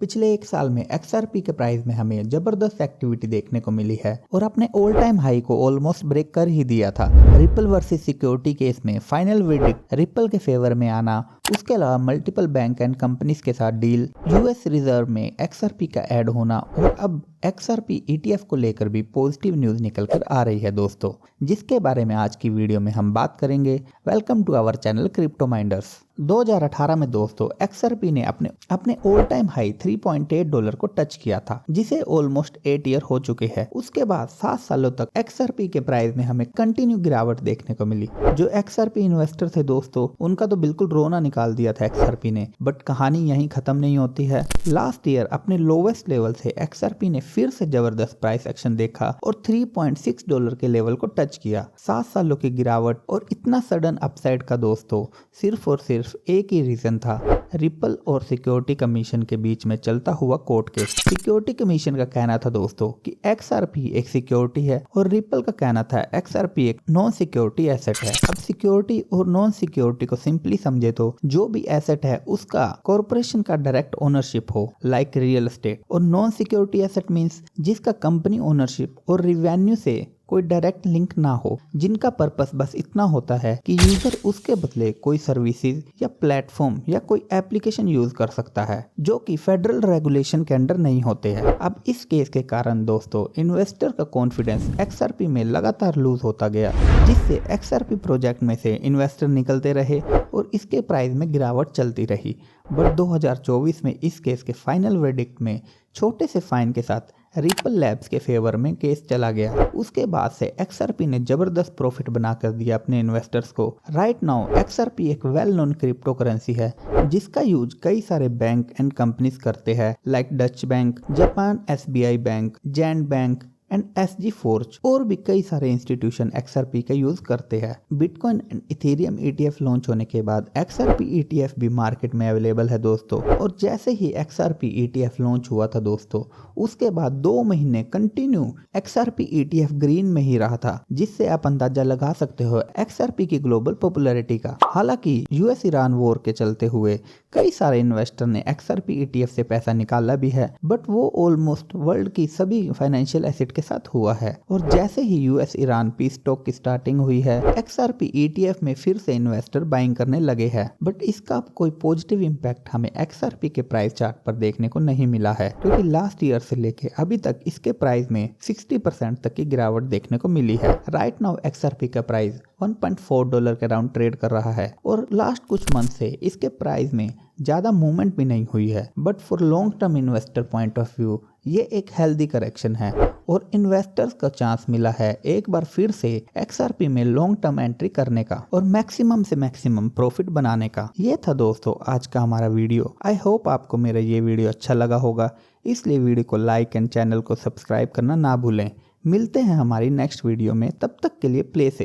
पिछले एक साल में XRP के प्राइस में हमें जबरदस्त एक्टिविटी देखने को मिली है और अपने ऑल टाइम हाई को ऑलमोस्ट ब्रेक कर ही दिया था। रिपल वर्सेस सिक्योरिटी केस में फाइनल वर्डिक्ट रिपल के फेवर में आना, उसके अलावा मल्टीपल बैंक एंड कंपनीज के साथ डील, यूएस रिजर्व में XRP का ऐड होना और अब XRP ETF को लेकर भी पॉजिटिव न्यूज निकल कर आ रही है दोस्तों, जिसके बारे में आज की वीडियो में हम बात करेंगे। Welcome to our channel crypto minders. 2018 में दोस्तों XRP ने अपने ऑल टाइम हाई $3.8 को टच किया था, जिसे ऑलमोस्ट 8 ईयर हो चुके हैं। उसके बाद 7 सालों तक XRP के प्राइस में हमें कंटिन्यू गिरावट देखने को मिली। जो XRP इन्वेस्टर थे दोस्तों, उनका तो बिल्कुल रोना निकाल दिया था XRP ने। बट कहानी यहीं खत्म नहीं होती है। लास्ट ईयर अपने लोवेस्ट लेवल से XRP ने फिर से जबरदस्त प्राइस एक्शन देखा और $3.6 के लेवल को टच किया। 7 सालों की गिरावट और इतना सडन अपसाइड का दोस्तों सिर्फ और सिर्फ एक ही रीजन था, रिपल और सिक्योरिटी कमीशन के बीच में चलता हुआ कोर्ट केस। सिक्योरिटी कमीशन का कहना था दोस्तों कि XRP एक सिक्योरिटी है और रिपल का कहना था XRP एक नॉन सिक्योरिटी एसेट है। अब सिक्योरिटी और नॉन सिक्योरिटी को सिंपली समझे तो जो भी एसेट है उसका कॉर्पोरेशन का डायरेक्ट ओनरशिप हो, लाइक रियल एस्टेट, और नॉन सिक्योरिटी एसेट मींस जिसका कंपनी ओनरशिप और रिवेन्यू से कोई डायरेक्ट लिंक ना हो, जिनका पर्पस बस इतना होता है कि यूजर उसके बदले कोई सर्विसेज या प्लेटफॉर्म या कोई एप्लीकेशन यूज कर सकता है, जो कि फेडरल रेगुलेशन के अंडर नहीं होते हैं। अब इस केस के कारण दोस्तों इन्वेस्टर का कॉन्फिडेंस XRP में लगातार लूज होता गया, जिससे XRP प्रोजेक्ट में से इन्वेस्टर निकलते रहे और इसके प्राइस में गिरावट चलती रही। बट 2024 में इस केस के फाइनल वर्डिक्ट में छोटे से फाइन के साथ रिपल लैब्स के फेवर में केस चला गया। उसके बाद से XRP ने जबरदस्त प्रॉफिट बनाकर दिया अपने इन्वेस्टर्स को। राइट नाउ XRP एक वेल नोन क्रिप्टो करेंसी है, जिसका यूज कई सारे बैंक एंड कंपनीज करते हैं, like Dutch bank, Japan SBI bank, जैंड bank and SG Forge, और भी कई सारे इंस्टीट्यूशन XRP का यूज करते हैं। Bitcoin and Ethereum ETF launch होने के बाद XRP ETF भी मार्केट में अवेलेबल है दोस्तों। और जैसे ही XRP ETF लॉन्च हुआ था दोस्तों, उसके बाद 2 महीने कंटिन्यू XRP ETF ग्रीन में ही रहा था, जिससे आप अंदाजा लगा सकते हो XRP की ग्लोबल पॉपुलैरिटी का। हालांकि US ईरान वॉर के चलते हुए कई सारे इन्वेस्टर ने XRP ETF से पैसा निकाला भी है, बट वो ऑलमोस्ट वर्ल्ड की सभी फाइनेंशियल एसेट के साथ हुआ है। और जैसे ही US ईरान पीस टॉक की स्टार्टिंग हुई है, XRP ETF में फिर से इन्वेस्टर बाइंग करने लगे हैं। बट इसका कोई पॉजिटिव इम्पैक्ट हमें XRP के प्राइस चार्ट पर देखने को नहीं मिला है, क्योंकि लास्ट ईयर से लेके अभी तक इसके प्राइस में 60% तक की गिरावट देखने को मिली है। राइट नाउ XRP का प्राइस $1.4 के राउंड ट्रेड कर रहा है और लास्ट कुछ मंथ से इसके प्राइस में ज्यादा मूवमेंट भी नहीं हुई है। But for long term investor point of view ये एक हेल्दी करेक्शन है और इन्वेस्टर्स का चांस मिला है एक बार फिर से XRP में लॉन्ग टर्म एंट्री करने का और मैक्सिमम से मैक्सिमम प्रॉफिट बनाने का। ये था दोस्तों आज का हमारा वीडियो। आई होप आपको मेरा ये वीडियो अच्छा लगा होगा, इसलिए वीडियो को लाइक एंड चैनल को सब्सक्राइब करना ना भूलें। मिलते हैं हमारी नेक्स्ट वीडियो में, तब तक के लिए प्ले से।